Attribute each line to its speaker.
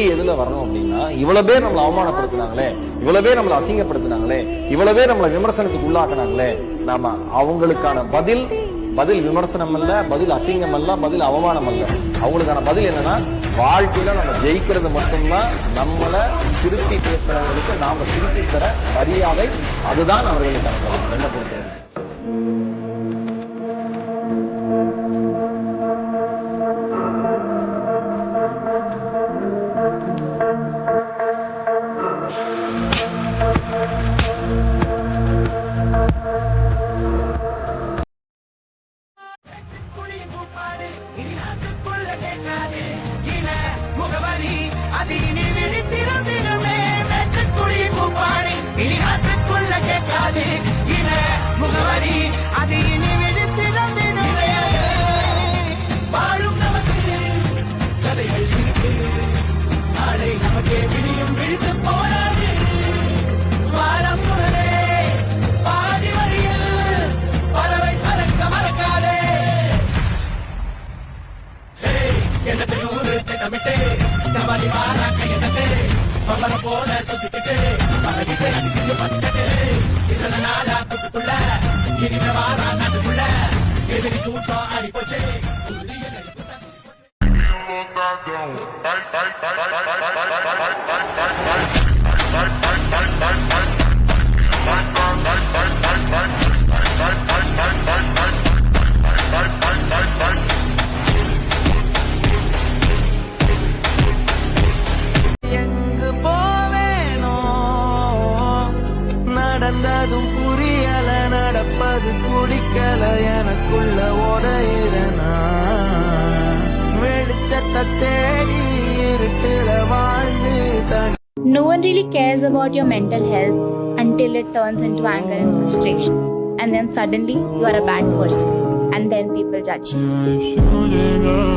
Speaker 1: வெறி எதுல வரணும் அப்படின்னா, இவ்வளவு பேர் நம்மளை அவமானப்படுத்தினாங்களே, இவ்வளவு பேர் நம்மளை அசிங்கப்படுத்தினாங்களே, இவ்வளவு பேர் நம்மளை விமர்சனத்துக்கு உள்ளாக்குனாங்களே, நாம அவங்களுக்கான பதில் விமர்சனம் அல்ல, பதில் அசிங்கம் அல்ல, பதில் அவமானம் அல்ல. அவங்களுக்கான பதில் என்னன்னா, வாழ்க்கையில நம்ம ஜெயிக்கிறது மட்டும்தான். நம்மளை திருப்பி பேசுறவங்களுக்கு நாம திருப்பி தர மரியாதை, அதுதான் அவர்களுக்கான பதில். என்ன பொறுத்தவரை
Speaker 2: போல சுத்திக்கிட்டு இதனால கூட்டுக்குள்ள இனிமே வாரா நாட்டுக்குள்ள எதிரி கூட்டம் அடிப்போச்சு.
Speaker 3: நடந்ததும் புரியல, நடப்பது குடிக்கல, எனக்குள்ள உடையிறனா வெளிச்சத்தை தேடி இருட்டுல வாழ்ந்து தனி.
Speaker 4: No one really cares about your mental health until it turns into anger and frustration, and then suddenly you are a bad person, and then people judge you.